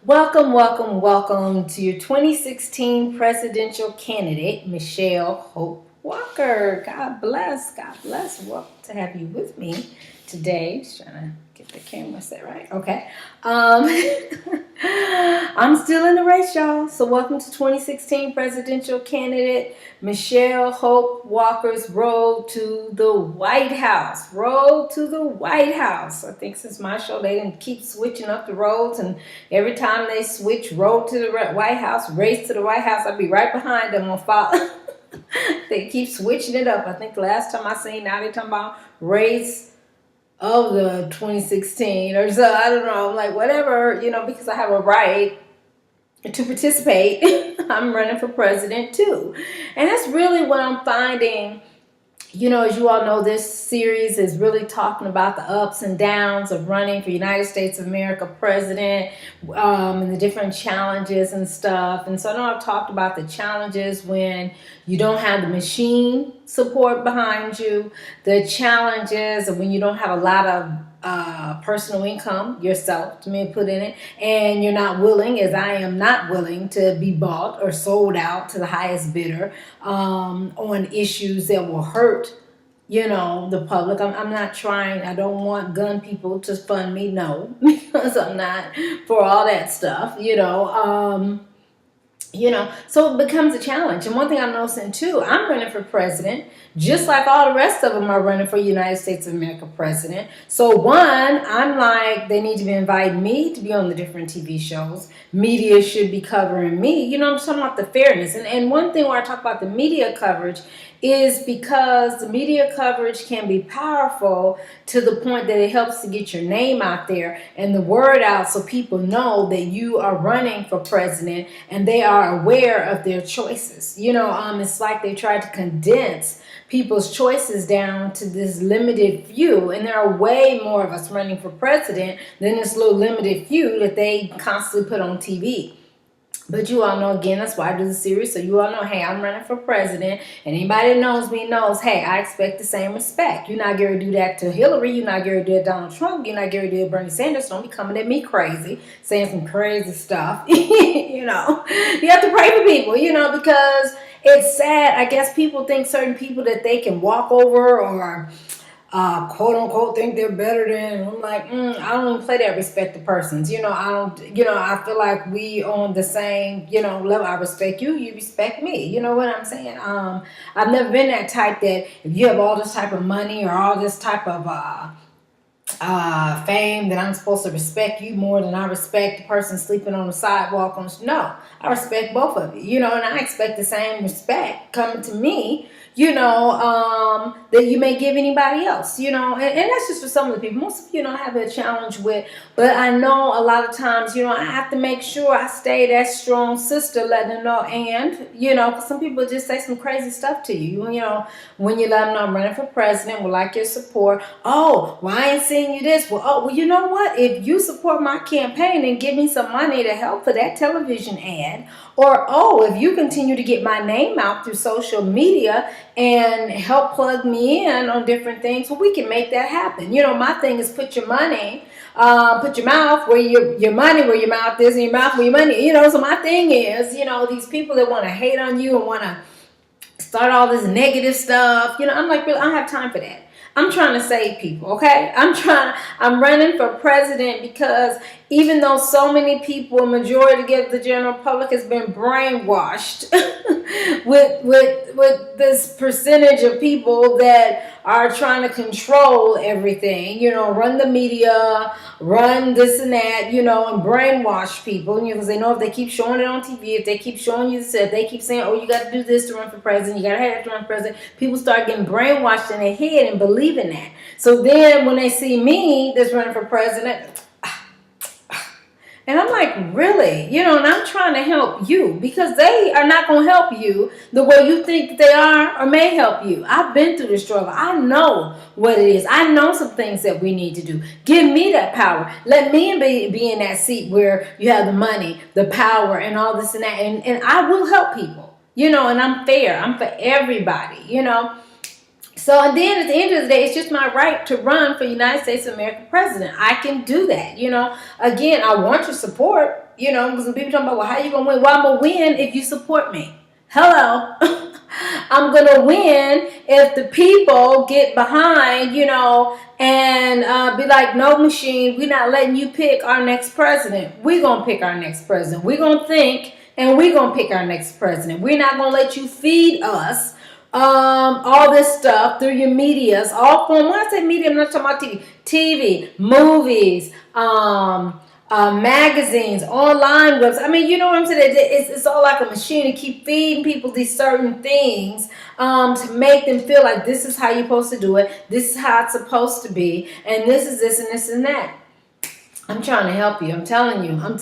Welcome, welcome, welcome to your 2016 presidential candidate, Michelle Hope Walker. God bless, God bless. Welcome to have you with me today. Just trying to get the camera set right. Okay. I'm still in the race, y'all. So welcome to 2016 presidential candidate, Michelle Hope Walker's road to the White House. Road to the White House. I think since my show, they didn't keep switching up the roads, and every time they switch road to the White House, race to the White House, I'll be right behind them on follow. They keep switching it up. I think the last time I seen, now they're talking about race of the 2016 or so. I don't know. I'm like, whatever, because I have a right to participate. I'm running for president too. And that's really what I'm finding. As you all know, this series is really talking about the ups and downs of running for United States of America president, and the different challenges and stuff. And so I know I've talked about the challenges when you don't have the machine support behind you, the challenges of when you don't have a lot of personal income yourself to me put in it, and you're not willing, as I am not willing, to be bought or sold out to the highest bidder on issues that will hurt the public. I'm not trying. I don't want gun people to fund me, no, because I'm not for all that stuff. So it becomes a challenge. And one thing I'm noticing too, I'm running for president, just like all the rest of them are running for United States of America president. So one, I'm like, they need to be inviting me to be on the different TV shows. Media should be covering me. I'm talking about the fairness. And one thing where I talk about the media coverage is because the media coverage can be powerful to the point that it helps to get your name out there and the word out, so people know that you are running for president and they are aware of their choices. It's like they tried to condense people's choices down to this limited few, and there are way more of us running for president than this little limited few that they constantly put on TV. But you all know, again, that's why I do the series. So you all know, hey, I'm running for president. And anybody that knows me knows, hey, I expect the same respect. You're not going to do that to Hillary. You're not going to do it to Donald Trump. You're not going to do it to Bernie Sanders. Don't be coming at me crazy, saying some crazy stuff. You have to pray for people, because it's sad. I guess people think certain people that they can walk over or quote unquote think they're better than. I'm like, I don't even play that respect to persons. I don't, I feel like we on the same, level. I respect you, you respect me. You know what I'm saying? I've never been that type that if you have all this type of money or all this type of fame that I'm supposed to respect you more than I respect the person sleeping on the sidewalk. No, I respect both of you, and I expect the same respect coming to me, that you may give anybody else, and that's just for some of the people. Most of you don't have a challenge with, but I know a lot of times, I have to make sure I stay that strong sister, letting them know, and, because some people just say some crazy stuff to you, when you let them know I'm running for president, would like your support. Oh, well, I ain't seeing you this. Well, you know what? If you support my campaign and give me some money to help for that television ad, or, if you continue to get my name out through social media and help plug me in on different things, well, we can make that happen. My thing is put your money, put your mouth where your money, where your mouth is, and your mouth where your money, so my thing is, these people that want to hate on you and want to start all this negative stuff, I'm like, really, I don't have time for that. I'm trying to save people, okay? I'm running for president because even though so many people, majority of the general public has been brainwashed with this percentage of people that are trying to control everything, run the media, run this and that, and brainwash people, because they know if they keep showing it on TV, if they keep showing you this, if they keep saying, oh, you got to do this to run for president, you got to have to run for president, people start getting brainwashed in their head and believing that. So then when they see me that's running for president, and I'm like, really? And I'm trying to help you because they are not going to help you the way you think they are or may help you. I've been through the struggle. I know what it is. I know some things that we need to do. Give me that power. Let me be in that seat where you have the money, the power, and all this and that. And I will help people, and I'm fair. I'm for everybody, So, and then at the end of the day, it's just my right to run for United States of America president. I can do that. Again, I want your support, because people talking about, well, how you going to win? Well, I'm going to win if you support me. Hello. I'm going to win if the people get behind, and be like, no, machine, we're not letting you pick our next president. We're going to pick our next president. We're going to think, and we're going to pick our next president. We're not going to let you feed us all this stuff through your medias, all form. When I say media, I'm not talking about TV, movies, magazines, online websites. I mean, you know what I'm saying? It's all like a machine to keep feeding people these certain things to make them feel like this is how you're supposed to do it, this is how it's supposed to be, and this is this and this and that. I'm trying to help you. I'm telling you, I'm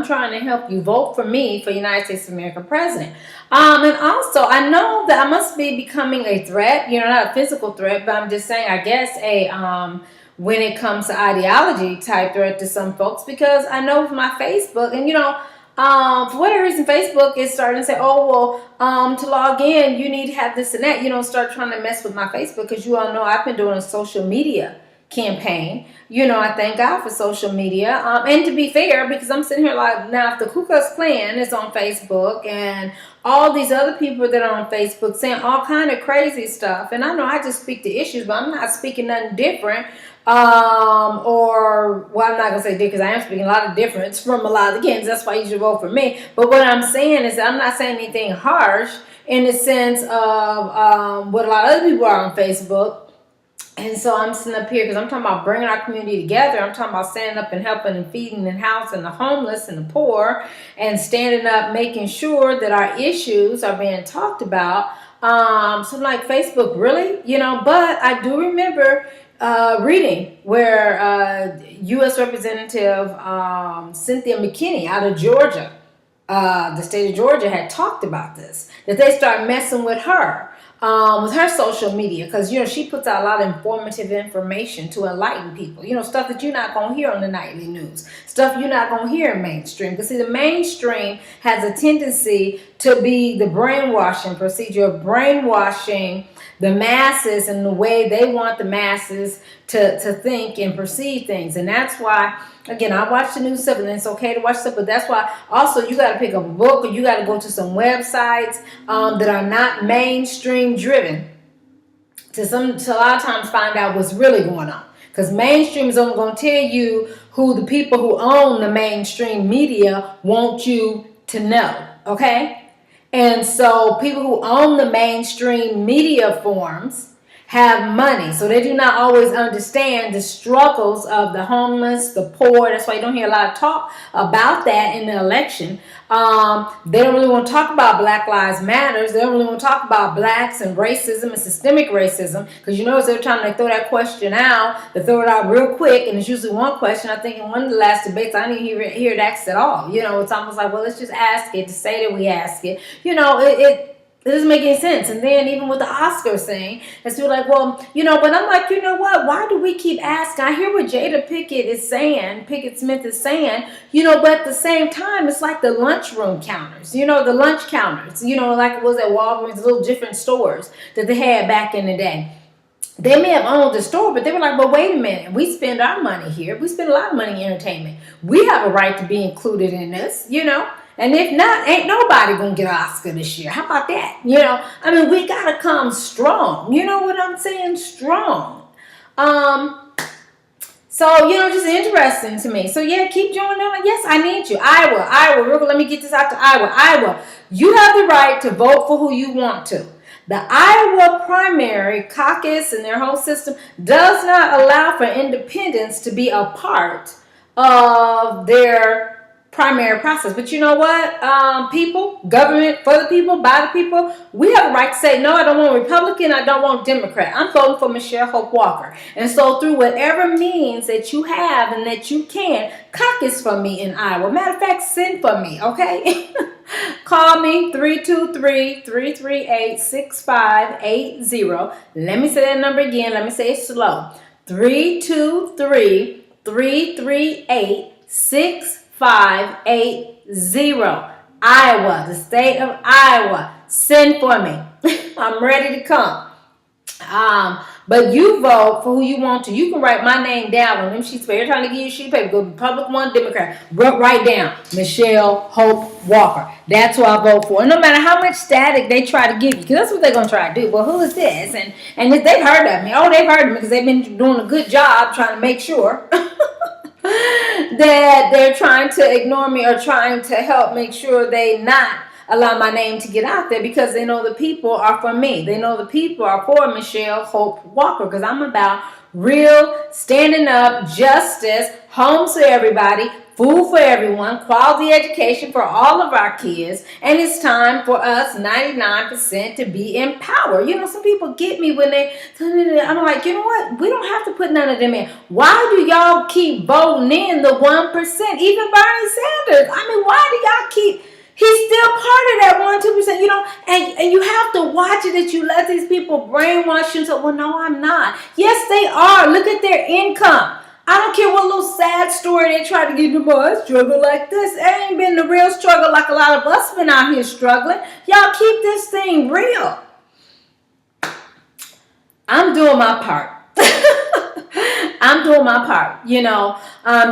trying to help you. Vote for me for United States of America president. And also, I know that I must be becoming a threat, not a physical threat, but I'm just saying, I guess, when it comes to ideology type threat to some folks, because I know with my Facebook, and for whatever reason, Facebook is starting to say, oh, well, to log in, you need to have this and that, start trying to mess with my Facebook, because you all know I've been doing a social media campaign. I thank God for social media. And to be fair, because I'm sitting here like, now if the Ku Klux Klan is on Facebook and all these other people that are on Facebook saying all kind of crazy stuff, and I know I just speak to issues, but I'm not speaking nothing different. I'm not going to say different, because I am speaking a lot of difference from a lot of the kids. That's why you should vote for me. But what I'm saying is that I'm not saying anything harsh in the sense of what a lot of other people are on Facebook. And so I'm sitting up here because I'm talking about bringing our community together. I'm talking about standing up and helping and feeding and housing the homeless and the poor, and standing up, making sure that our issues are being talked about. So like Facebook, really, but I do remember reading where U.S. Representative Cynthia McKinney out of Georgia, the state of Georgia, had talked about this, that they start messing with her social media, because she puts out a lot of informative information to enlighten people, stuff that you're not going to hear on the nightly news, stuff you're not going to hear in mainstream, because see, the mainstream has a tendency to be the brainwashing procedure of brainwashing the masses in the way they want the masses to think and perceive things. And that's why, again, I watch the news stuff, and it's okay to watch stuff, but that's why also you got to pick up a book, or you got to go to some websites that are not mainstream driven to a lot of times find out what's really going on. Because mainstream is only going to tell you who the people who own the mainstream media want you to know, okay? And so people who own the mainstream media forms have money, so they do not always understand the struggles of the homeless, the poor. That's why you don't hear a lot of talk about that in the election. They don't really want to talk about Black Lives Matters. They don't really want to talk about blacks and racism and systemic racism, because every time they throw that question out, they throw it out real quick, and it's usually one question. I think in one of the last debates, I didn't hear it asked at all. It's almost like, well, let's just ask it to say that we ask it. It doesn't make any sense. And then even with the Oscars thing, it's still like, well, but I'm like, what? Why do we keep asking? I hear what Jada Pickett Smith is saying, but at the same time, it's like the lunchroom counters, the lunch counters, like it was at Walgreens, little different stores that they had back in the day. They may have owned the store, but they were like, well, wait a minute. We spend our money here. We spend a lot of money in entertainment. We have a right to be included in this, And if not, ain't nobody going to get an Oscar this year. How about that? We got to come strong. You know what I'm saying? Strong. So, just interesting to me. So, yeah, keep joining them. Yes, I need you. Iowa. Let me get this out to Iowa. You have the right to vote for who you want to. The Iowa primary caucus and their whole system does not allow for independents to be a part of their primary process. But you know what? People, government, for the people, by the people, we have a right to say, no, I don't want Republican, I don't want Democrat. I'm voting for Michelle Hope Walker. And so through whatever means that you have and that you can, caucus for me in Iowa. Matter of fact, send for me, okay? Call me 323-338-6580. Let me say that number again. Let me say it slow. 323-338-6580. Iowa, the state of Iowa. Send for me. I'm ready to come. But you vote for who you want to. You can write my name down on them sheets of paper. They're trying to give you a sheet of paper. Go Republican, Democrat. Write down Michelle Hope Walker. That's who I vote for. And no matter how much static they try to give you, because that's what they're going to try to do. Well, who is this? And if they've heard of me. Oh, they've heard of me because they've been doing a good job trying to make sure that they're trying to ignore me or trying to help make sure they not allow my name to get out there, because they know the people are for me. They know the people are for Michelle Hope Walker, because I'm about real, standing up, justice, homes for everybody, food for everyone, quality education for all of our kids, and it's time for us 99% to be empowered. You know, some people get me when I'm like, you know what? We don't have to put none of them in. Why do y'all keep voting in the 1%? Even Bernie Sanders. I mean, why do y'all keep... He's still part of that 1-2%, you know, and you have to watch it that you let these people brainwash you. So, well, no, I'm not. Yes, they are. Look at their income. I don't care what little sad story they try to give you. Boy, I struggle like this. It ain't been the real struggle like a lot of us been out here struggling. Y'all keep this thing real. I'm doing my part. I'm doing my part, you know.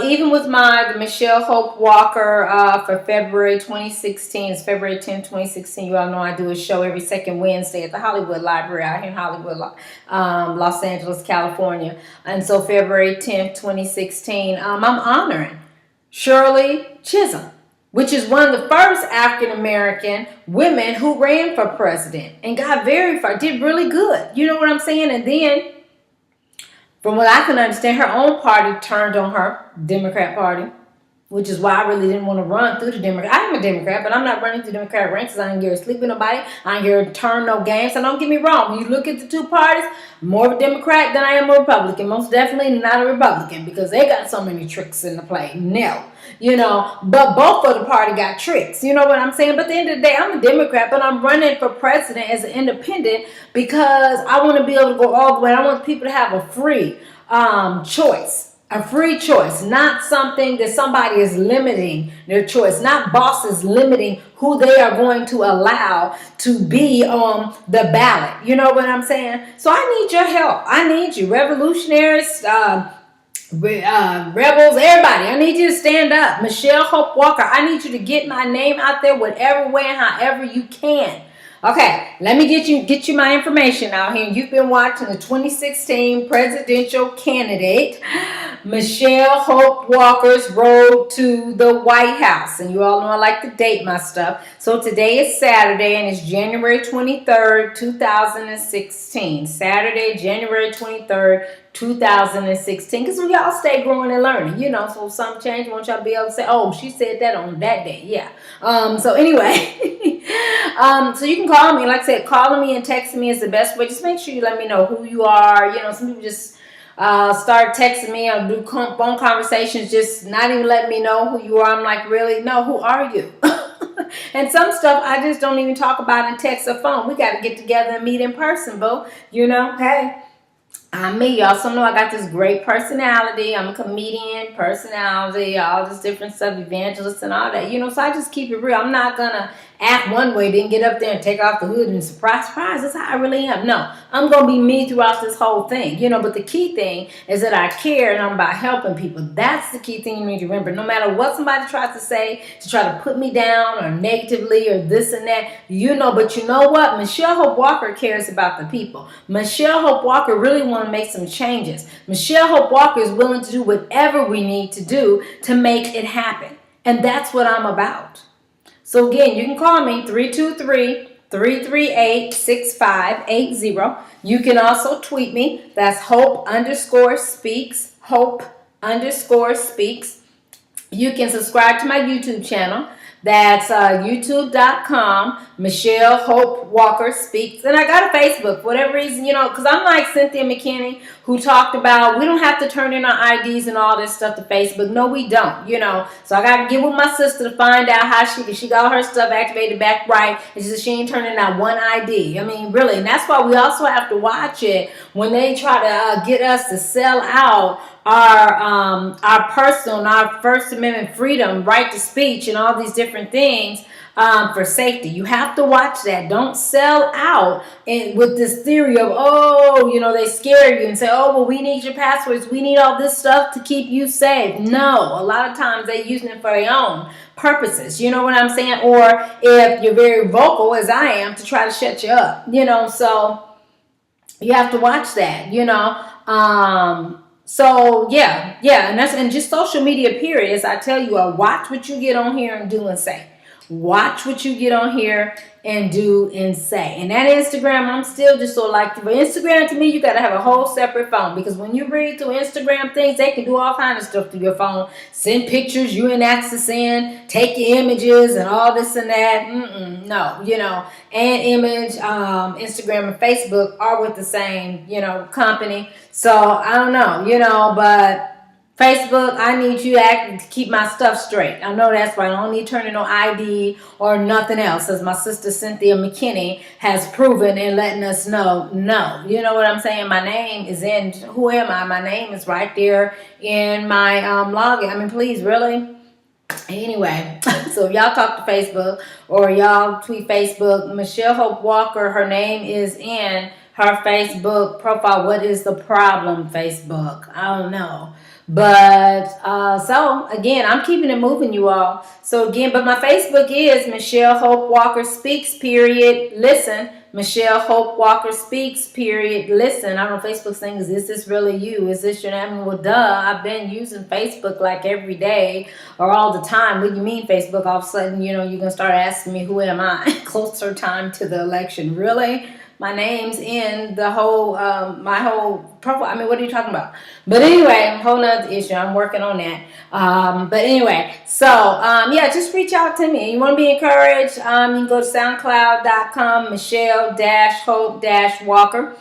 Even with the Michelle Hope Walker for February 2016, it's February 10th, 2016. You all know I do a show every second Wednesday at the Hollywood Library out here in Hollywood, Los Angeles, California. And so February 10th, 2016, I'm honoring Shirley Chisholm, which is one of the first African-American women who ran for president and got very far, did really good. You know what I'm saying? And then, from what I can understand, her own party turned on her, Democrat Party, which is why I really didn't want to run through the Democrat. I am a Democrat, but I'm not running through the Democrat ranks because I ain't here to sleep with nobody. I ain't here to turn no games. So don't get me wrong. When you look at the two parties, I'm more of a Democrat than I am a Republican. Most definitely not a Republican because they got so many tricks in the play. No. You know, but both of the party got tricks. You know what I'm saying? But at the end of the day, I'm a Democrat, but I'm running for president as an independent because I want to be able to go all the way. I want people to have a free choice. A free choice, not something that somebody is limiting their choice, not bosses limiting who they are going to allow to be on the ballot. You know what I'm saying? So I need your help. I need you, revolutionaries, rebels, everybody. I need you to stand up. Michelle Hope Walker, I need you to get my name out there whatever way and however you can. Okay, let me get you my information out here. You've been watching the 2016 presidential candidate, Michelle Hope Walker's road to the White House. And you all know I like to date my stuff. So today is Saturday and it's January 23rd, 2016. Saturday, January 23rd, 2016. Because we all stay growing and learning, you know. So some change, won't y'all be able to say, oh, she said that on that day. Yeah. So anyway, so you can call me. Like I said, calling me and texting me is the best way. Just make sure you let me know who you are. You know, some people just start texting me or do phone conversations, just not even letting me know who you are. I'm like, really? No, who are you? And some stuff I just don't even talk about in text or phone. We got to get together and meet in person, boo. You know, hey. I'm me. You also know I got this great personality. I'm a comedian, personality, all this different stuff, evangelist and all that. You know, so I just keep it real. I'm not going to act one way, then get up there and take off the hood and surprise, that's how I really am. No, I'm going to be me throughout this whole thing. You know, but the key thing is that I care and I'm about helping people. That's the key thing you need to remember. No matter what somebody tries to say to try to put me down or negatively or this and that, you know, but you know what? Michelle Hope Walker cares about the people. Michelle Hope Walker really wants to make some changes. Michelle Hope Walker is willing to do whatever we need to do to make it happen. And that's what I'm about. So again, you can call me 323-338-6580. You can also tweet me. That's Hope_speaks. Hope_speaks. You can subscribe to my YouTube channel. That's youtube.com, Michelle Hope Walker Speaks. And I got a Facebook, for whatever reason, you know, because I'm like Cynthia McKinney, who talked about we don't have to turn in our IDs and all this stuff to Facebook. No, we don't, you know. So I got to get with my sister to find out how she got her stuff activated back right. And she said she ain't turning out one ID. I mean, really. And that's why we also have to watch it when they try to get us to sell out our personal and our First Amendment freedom, right to speech, and all these different things for safety. You have to watch that. Don't sell out with this theory of, oh, they scare you and say, oh, well, we need your passwords. We need all this stuff to keep you safe. No, a lot of times they're using it for their own purposes. You know what I'm saying? Or if you're very vocal, as I am, to try to shut you up. So you have to watch that. So yeah, and just social media. Period. As I tell you, watch what you get on here and do and say. Watch what you get on here and do and say. And that Instagram, I'm still just so like, for Instagram, to me, you got to have a whole separate phone, because when you read through Instagram things, they can do all kinds of stuff through your phone. Send pictures you and access in, take your images and all this and that. No, and image, Instagram and Facebook are with the same, company. So I don't know, but Facebook, I need you to keep my stuff straight. I know that's right. I don't need turning on ID or nothing else, as my sister Cynthia McKinney has proven and letting us know. No, you know what I'm saying? My name is in, who am I? My name is right there in my login. I mean, please, really? Anyway, so if y'all talk to Facebook or y'all tweet Facebook, Michelle Hope Walker, her name is in her Facebook profile. What is the problem, Facebook? I don't know. But so again, I'm keeping it moving, you all. So again, but my Facebook is Michelle Hope Walker Speaks, period. Listen, Michelle Hope Walker Speaks, period. Listen. I don't know, Facebook's saying, is this really you? Is this your name? Well, duh, I've been using Facebook like every day or all the time. What do you mean Facebook? All of a sudden, you're going to start asking me, who am I? Closer time to the election. Really? My name's in the whole, my whole profile. I mean, what are you talking about? But anyway, whole nother issue. I'm working on that. But anyway, so, yeah, just reach out to me. You want to be encouraged? You can go to soundcloud.com, Michelle-Hope-Walker.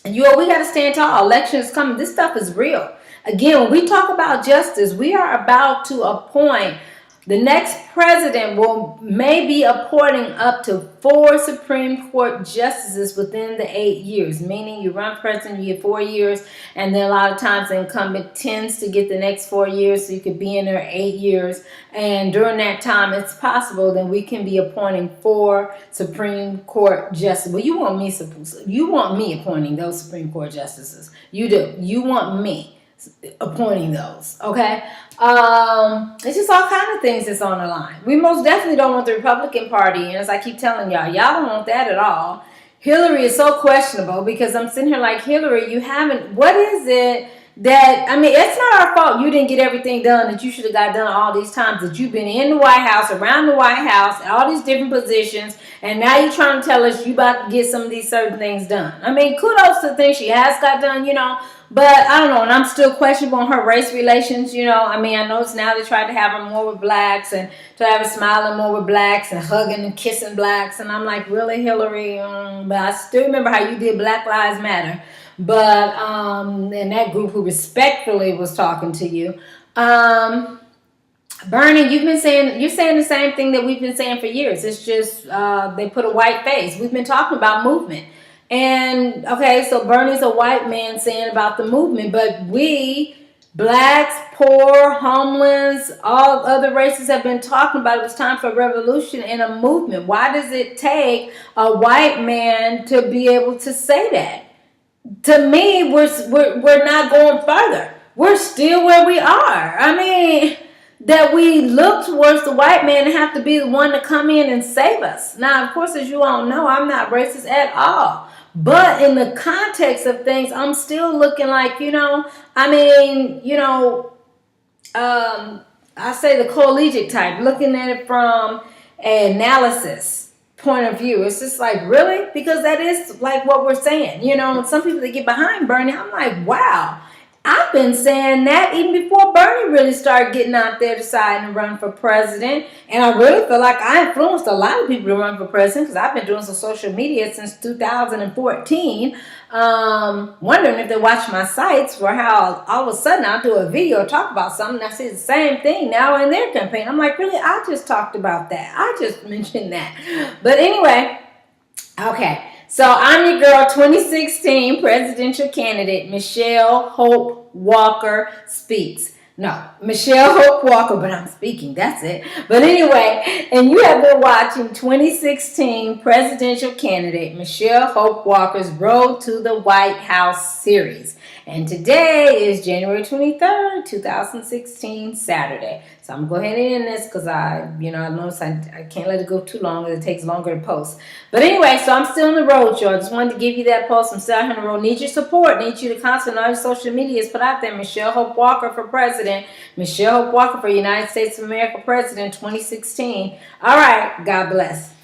And we got to stand tall. Election is coming. This stuff is real. Again, when we talk about justice, we are about to appoint. The next president may be appointing up to 4 Supreme Court justices within the 8 years, meaning you run president, you get 4 years, and then a lot of times the incumbent tends to get the next 4 years, so you could be in there 8 years. And during that time, it's possible that we can be appointing 4 Supreme Court justices. Well, you want me appointing those Supreme Court justices. You do. You want me appointing those, okay? It's just all kind of things that's on the line. We most definitely don't want the Republican Party, and as I keep telling y'all don't want that at all. Hillary is so questionable, because I'm sitting here like, Hillary, what is it that, I mean, it's not our fault you didn't get everything done that you should have got done all these times that you've been in the White House, around the White House, all these different positions, and now you're trying to tell us you about to get some of these certain things done. I mean, kudos to the things she has got done, but I don't know, and I'm still questionable on her race relations, I mean, I notice now they try to have her more with blacks and to have her smiling more with blacks and hugging and kissing blacks, and I'm like, really, Hillary? But I still remember how you did Black Lives Matter. But and that group who respectfully was talking to you. Bernie, you're saying the same thing that we've been saying for years. It's just they put a white face. We've been talking about movement. And okay, so Bernie's a white man saying about the movement, but we, blacks, poor, homeless, all other races have been talking about it was time for a revolution and a movement. Why does it take a white man to be able to say that? To me, we're not going further. We're still where we are. I mean, that we look towards the white man and have to be the one to come in and save us. Now, of course, as you all know, I'm not racist at all. But in the context of things, I'm still looking like, I say the collegiate type, looking at it from an analysis point of view. It's just like, really? Because that is like what we're saying. Some people that get behind Bernie, I'm like, wow. I've been saying that even before Bernie really started getting out there deciding to run for president. And I really feel like I influenced a lot of people to run for president, because I've been doing some social media since 2014. Wondering if they watch my sites for how all of a sudden I'll do a video, talk about something, I see the same thing now in their campaign. I'm like, really? I just talked about that. I just mentioned that. But anyway, okay. So I'm your girl, 2016 presidential candidate, Michelle Hope Walker Speaks. No, Michelle Hope Walker, but I'm speaking. That's it. But anyway, and you have been watching 2016 presidential candidate Michelle Hope Walker's Road to the White House series. And today is January 23rd, 2016, Saturday. So I'm going to go ahead and end this because I noticed I can't let it go too long. It takes longer to post. But anyway, so I'm still on the road, y'all. Just wanted to give you that post. I'm still out here on the road. Need your support. Need you to constantly on all your social medias put out there. Michelle Hope Walker for president. Michelle Hope Walker for United States of America president 2016. All right. God bless.